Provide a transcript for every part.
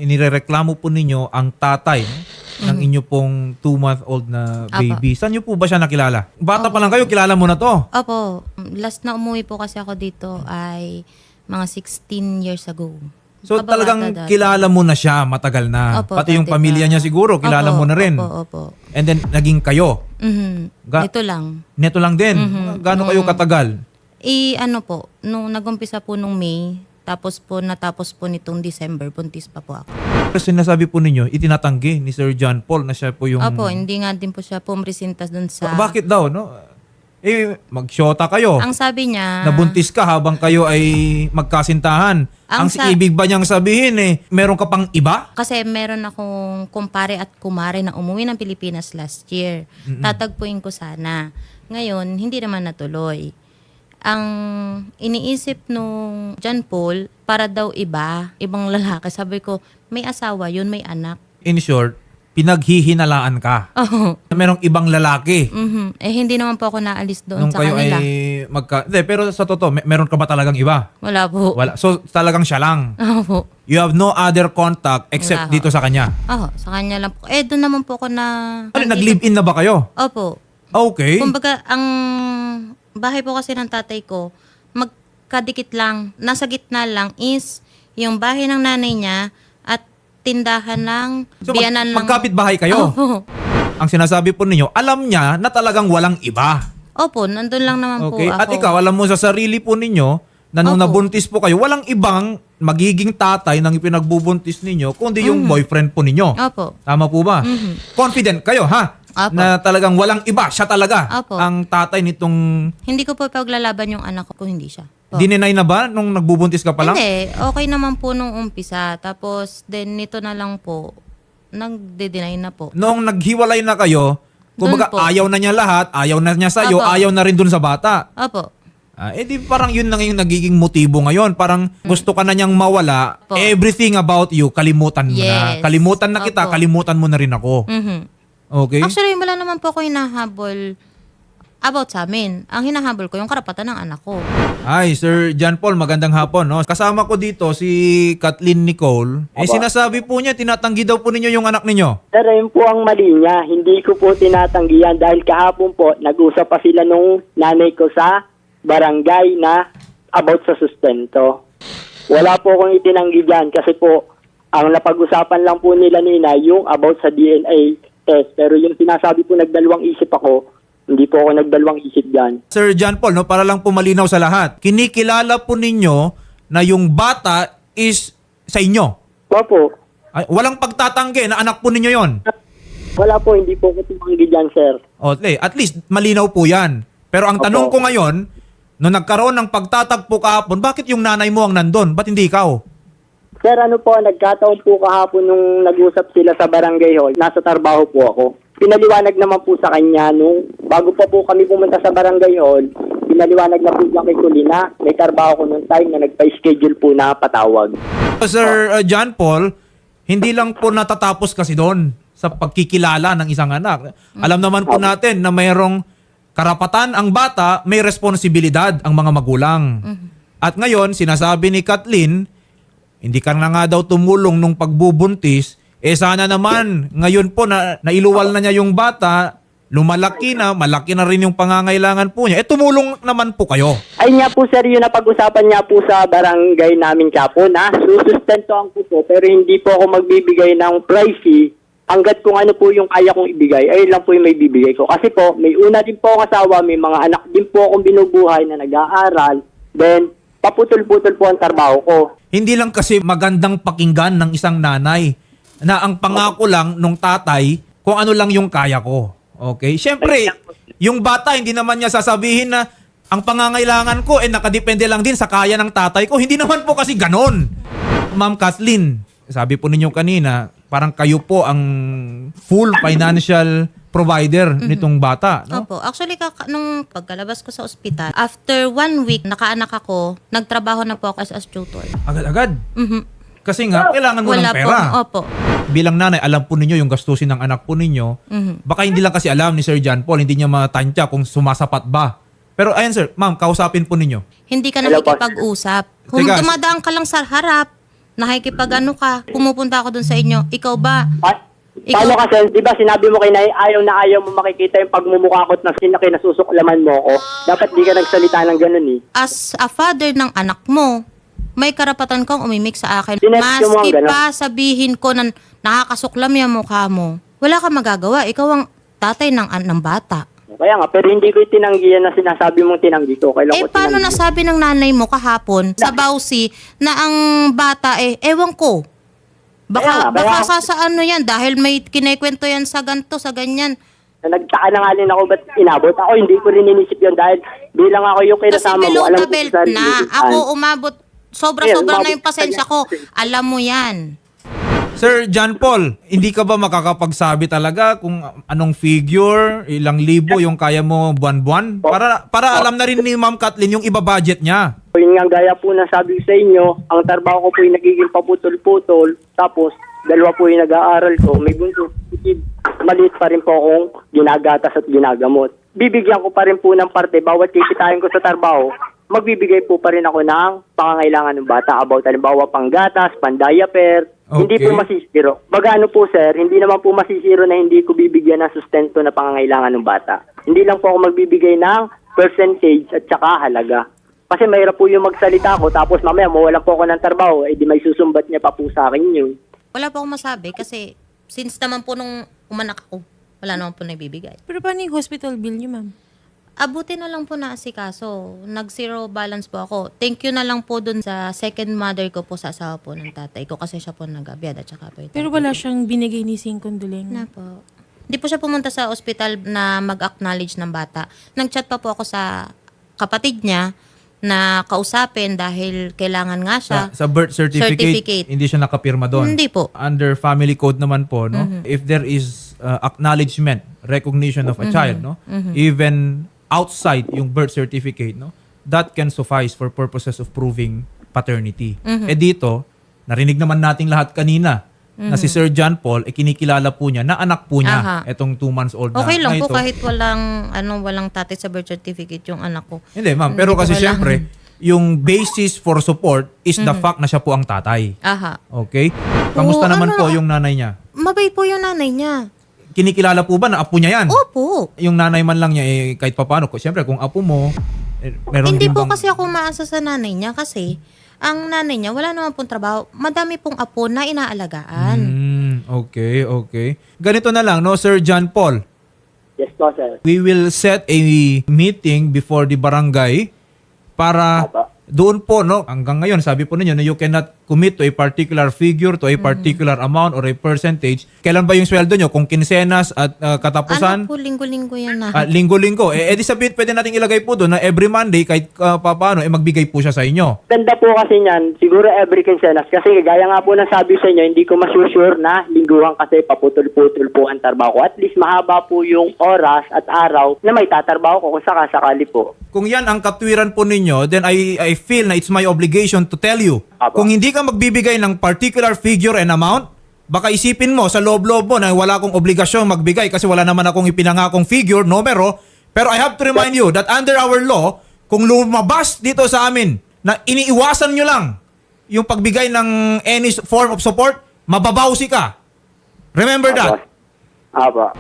inirereklamo po ninyo ang tatay ng inyo pong 2-month-old na baby. Saan niyo po ba siya nakilala? Bata pa lang kayo, kilala mo na to. Opo. Last na umuwi po kasi ako dito ay mga 16 years ago. So Kababata talagang dati. kilala mo na siya matagal na. Opo, Pati yung dati pamilya pa. niya siguro, kilala Opo, mo na rin. Opo. And then naging kayo. Ito lang. Neto lang din. Gaano kayo katagal? Ano po, nung nag-umpisa po nung May, natapos po nitong December, buntis pa po ako. Pero sinasabi po ninyo, itinatanggi ni Sir John Paul na siya po yung... Opo, hindi nga din po siya pumresintas dun sa... Bakit daw, no? Magsyota kayo. Ang sabi niya... Nabuntis ka habang kayo ay magkasintahan. Ang ibig ba niyang sabihin meron ka pang iba? Kasi meron akong kumpare at kumare na umuwi ng Pilipinas last year. Tatagpuin ko sana. Ngayon, hindi naman natuloy. Ang iniisip nung John Paul, para daw ibang lalaki. Sabi ko, may asawa yun, may anak. In short, pinaghihinalaan ka. Oh. Merong ibang lalaki. Hindi naman po ako naalis doon Nung sa kayo kanila. Hindi, pero sa totoo, meron ka ba talagang iba? Wala po. Wala. So, talagang siya lang. Opo. You have no other contact except Wala ho. dito sa kanya. Sa kanya lang po. Doon naman po ako na... Ano, nag-live-in na ba kayo? Opo. Okay. Kumbaga, ang bahay po kasi ng tatay ko, magkadikit lang, nasa gitna lang is yung bahay ng nanay niya at tindahan ng So, biyanan ng... magkapit-bahay kayo? Opo. Ang sinasabi po ninyo, alam niya na talagang walang iba. Opo, nandun lang naman Okay? po ako. At ikaw, alam mo sa sarili po ninyo, na nung Opo. nabuntis po kayo, walang ibang magiging tatay ng pinagbubuntis ninyo, kundi yung boyfriend po ninyo. Opo. Tama po ba? Confident kayo, ha? Opo. Na talagang walang iba, siya talaga. Opo. Ang tatay nitong... Hindi ko po paglalaban yung anak ko kung hindi siya. Po. Dininay na ba nung nagbubuntis ka pa lang? Hindi, okay naman po nung umpisa. Tapos, then nito na lang po, nagde-deny na po. Noong naghiwalay na kayo, kumbaga Dun po. ayaw na niya lahat, ayaw na niya sa'yo, Opo. ayaw na rin dun sa bata. Opo. Di parang yun na yung nagiging motibo ngayon. Parang gusto ka na niyang mawala. Opo. Everything about you, kalimutan mo na. Yes. Kalimutan na kita, Opo. kalimutan mo na rin ako. Okay? Actually, wala naman po ako hinahabol about sa amin. Ang hinahabol ko, yung karapatan ng anak ko. Hi, Sir John Paul, magandang hapon. No? Kasama ko dito si Kathleen Nicole. Sinasabi po niya, tinatanggi daw po ninyo yung anak ninyo. Pero yun po ang mali niya. Hindi ko po tinatanggihan dahil kahapon po, nag-usap pa sila nung nanay ko sa barangay na about sa sustento. Wala po akong itinanggi dyan kasi po, ang napag-usapan lang po nila nina yung about sa DNA test. Pero yung sinasabi po nagdalawang isip ako, hindi po ako nagdalawang isip dyan. Sir John Paul, no, para lang pumalinaw sa lahat, kinikilala po ninyo na yung bata is sa inyo. Opo. Ay, walang pagtatanggi na anak po ninyo yon. Wala po, hindi po ako tumanggi dyan, sir. At least malinaw po yan. Pero ang tanong ko ngayon, nung nagkaroon ng pagtatagpo kahapon, bakit yung nanay mo ang nandun? Ba't hindi ikaw? Sir, nagkataon po kahapon nung nag-usap sila sa barangay hall, nasa trabaho po ako. Pinaliwanag naman po sa kanya nung bago pa po kami pumunta sa barangay hall, pinaliwanag na po niya kay Kulina, may trabaho ko nung time na nagpa-schedule po na patawag. Sir John Paul, hindi lang po natatapos kasi doon sa pagkikilala ng isang anak. Alam naman po natin na mayroong karapatan ang bata, may responsibilidad ang mga magulang. At ngayon, sinasabi ni Kathleen, hindi ka na nga daw tumulong nung pagbubuntis, sana naman ngayon po na nailuwal na niya yung bata, lumalaki na, malaki na rin yung pangangailangan po niya. Tumulong naman po kayo. Ay nga po sir, yun na pag-usapan niya po sa barangay namin kapon na susustentoan ko po pero hindi po ako magbibigay ng privacy hanggat kung ano po yung kaya kong ibigay, ayun lang po yung may bibigay ko. Kasi po, may una din po akong asawa, may mga anak din po akong binubuhay na nag-aaral, then paputol-putol po ang trabaho ko. Hindi lang kasi magandang pakinggan ng isang nanay na ang pangako lang nung tatay kung ano lang yung kaya ko. Okay? Siyempre, yung bata hindi naman niya sasabihin na ang pangangailangan ko nakadepende lang din sa kaya ng tatay ko. Hindi naman po kasi ganon. Ma'am Kathleen, sabi po ninyo kanina, parang kayo po ang full financial provider nitong bata. No? Opo. Actually, nung pagkalabas ko sa ospital, after 1 week, nakaanak ako, nagtrabaho na po ako as tutor. Agad-agad. Kasi nga, kailangan mo ng pera. Opo. Bilang nanay, alam po ninyo yung gastusin ng anak po ninyo. Baka hindi lang kasi alam ni Sir John Paul, hindi niya matantya kung sumasapat ba. Pero ayan sir, ma'am, kausapin po ninyo. Hindi ka Hello, boss. nakikipag-usap. Kung Teka. dumadaan ka lang sa harap, nakikipag-ano ka, pumupunta ako dun sa inyo. Ikaw ba? Paano kasi, di ba sinabi mo kay Nay, ayaw na ayaw mo makikita yung pagmumukha ko na kinasusuklaman mo ko. Dapat di ka nagsalita ng ganun eh. As a father ng anak mo, may karapatan kang umimik sa akin. Sinext mo ang Maski ganun. pa sabihin ko na nakakasuklam yung mukha mo, wala kang magagawa. Ikaw ang tatay ng bata. Kaya nga, pero hindi ko itinanggi yan na sinasabi mong tinanggi ko. Kailan ko Paano tinanggi? nasabi ng nanay mo kahapon sa Bausi na ang bata ewan ko. Kaya Baka nga. sa ano yan, dahil may kinekwento yan sa ganto, sa ganyan. Nagtaka na nga rin ako ba't inabot. Ako hindi ko rin inisip yun dahil bilang ako yung Kasi kinasama mo, below alam the ko belt sa sarili na. ko. Ako umabot, sobra-sobra Ayun, na umabot yung pasensya ka ko. na. Alam mo yan. Sir John Paul, hindi ka ba makakapagsabi talaga kung anong figure, ilang libo yung kaya mo buwan-buwan? Para alam na rin ni Ma'am Kathleen yung iba-budget niya. Yun nga gaya po na sabi ko sa inyo, ang trabaho ko po yung nagiging paputol-putol, tapos dalawa po yung nag-aaral ko, may bunso, maliit pa rin po akong ginagatas at ginagamot. Bibigyan ko pa rin po ng parte, bawat kikitain ko sa trabaho, magbibigay po pa rin ako ng pangangailangan ng bata about halimbawa panggatas, pandiaper, hindi Okay. po masisiro. Baga ano po sir, hindi naman po masisiro na hindi ko bibigyan ng sustento na pangangailangan ng bata. Hindi lang po ako magbibigay ng percentage at saka halaga. Kasi mahirap po yung magsalita ko tapos mamaya mawalan po ako ng trabaho, di may susumbat niya pa po sa akin yun. Wala pa akong masabi kasi since naman po nung umanak ako, wala naman po nagbibigay. Pero paano yung hospital bill niyo, ma'am? Abuti na lang po na asikaso. Nag-zero balance po ako. Thank you na lang po dun sa second mother ko po sa asawa po ng tatay ko kasi siya po nag-abiyad at saka po yung Pero tatay wala ko. siyang binigay ni Sing Condoling. Na po. Hindi po siya pumunta sa ospital na mag-acknowledge ng bata. Nag-chat pa po ako sa kapatid niya na kausapin dahil kailangan nga siya. Sa birth certificate, hindi siya nakapirma doon. Hindi po. Under family code naman po, no? If there is acknowledgement, recognition of a child, no? Even outside yung birth certificate, no? That can suffice for purposes of proving paternity. Dito, narinig naman nating lahat kanina na si Sir John Paul, kinikilala po niya na anak po niya, Aha. etong 2 months old na. Okay lang na po ito. kahit walang tatay sa birth certificate yung anak ko. Hindi, ma'am. Pero Hindi ko kasi kailangan. syempre, yung basis for support is the fact na siya po ang tatay. Aha. Okay? Kamusta Oo, naman ano? po yung nanay niya? Mabait po yung nanay niya. Kinikilala po ba na apo niya yan? Opo. Yung nanay man lang niya, kahit papaano, siyempre kung apo mo, meron Hindi din po bang... kasi ako maasa sa nanay niya kasi ang nanay niya wala naman pong trabaho. Madami pong apo na inaalagaan. Okay. Ganito na lang, no, Sir John Paul. Yes po sir. We will set a meeting before the barangay para Apa. doon po, no, hanggang ngayon, sabi po ninyo na you cannot commit to a particular figure, to a particular amount or a percentage. Kailan ba yung sweldo nyo? Kung kinsenas at katapusan? Ano po, linggo-linggo yan na. Linggo-linggo. Di sabihin, pwede nating ilagay po doon na every Monday, kahit paano, magbigay po siya sa inyo. Ganda po kasi niyan, siguro every quincenas. Kasi gaya nga po ng sabi sa inyo, hindi ko masusure na lingguhan kasi paputol-putol po ang trabaho ko. At least mahaba po yung oras at araw na may tatrabaho ko kung sakasakali po. Kung yan ang katwiran po ninyo, then I feel na it's my obligation to tell you. Apo. Kung hindi ka magbibigay ng particular figure and amount, baka isipin mo sa loob-loob mo na wala akong obligasyon magbigay kasi wala naman akong ipinangakong figure, numero. Pero I have to remind you that under our law, kung lumabas dito sa amin na iniiwasan nyo lang yung pagbigay ng any form of support, mababawsi ka. Remember that. Aba.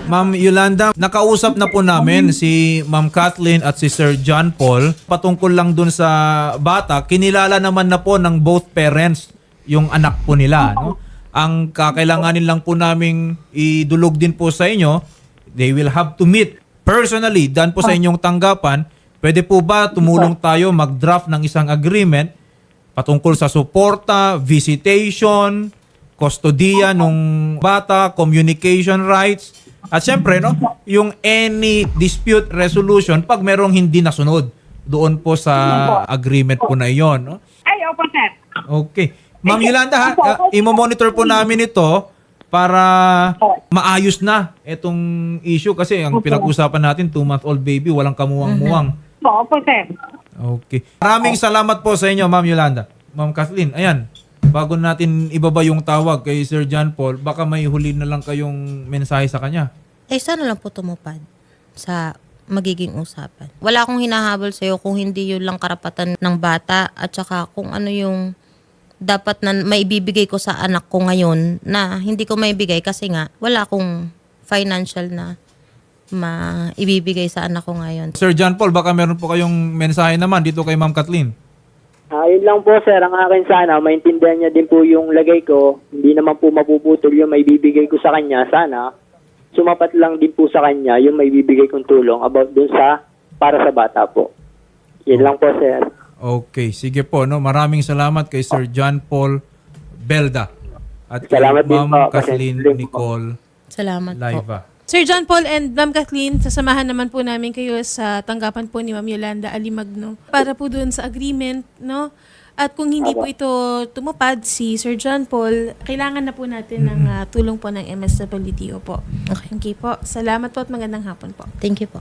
Ma'am Yolanda, nakausap na po namin si Ma'am Kathleen at si Sir John Paul. Patungkol lang dun sa bata, kinilala naman na po ng both parents yung anak po nila. No? Ang kakailanganin lang po naming idulog din po sa inyo, they will have to meet personally daan po sa inyong tanggapan. Pwede po ba tumulong tayo mag-draft ng isang agreement patungkol sa suporta, visitation, kustodiya nung bata, communication rights, at syempre, no, yung any dispute resolution pag merong hindi nasunod doon po sa agreement po na iyon. No? Ay, opo, sir. Okay. Ma'am Yolanda, ha, imo-monitor po namin ito para maayos na itong issue kasi ang pinag-usapan natin, 2-month-old baby, walang kamuwang-muwang. Opo, sir. Okay. Maraming salamat po sa inyo, Ma'am Yolanda. Ma'am Kathleen, ayan. Bago natin ibaba yung tawag kay Sir John Paul, baka may huli na lang kayong mensahe sa kanya. Sana lang po tumupad sa magiging usapan. Wala akong hinahabol sa'yo kung hindi yun lang karapatan ng bata at saka kung ano yung dapat na maibibigay ko sa anak ko ngayon na hindi ko maibigay kasi nga wala akong financial na maibibigay sa anak ko ngayon. Sir John Paul, baka meron po kayong mensahe naman dito kay Ma'am Kathleen. Yun lang po sir, ang akin sana, maintindihan niya din po yung lagay ko. Hindi naman po mapuputol yung maibibigay ko sa kanya. Sana, sumapat lang din po sa kanya yung maibibigay kong tulong about dun sa, para sa bata po. Yun lang po sir. Okay, sige po. No? Maraming salamat kay Sir John Paul Belda at kay Salamat din Ma'am po, Kathleen Pasensya din po. Nicole Salamat po. Laiva. Sir John Paul and Ma'am Kathleen, sasamahan naman po namin kayo sa tanggapan po ni Ma'am Yolanda Alimagno para po doon sa agreement, no? At kung hindi po ito tumupad si Sir John Paul, kailangan na po natin ng tulong po ng MSWDO po. Okay. Okay po. Salamat po at magandang hapon po. Thank you po.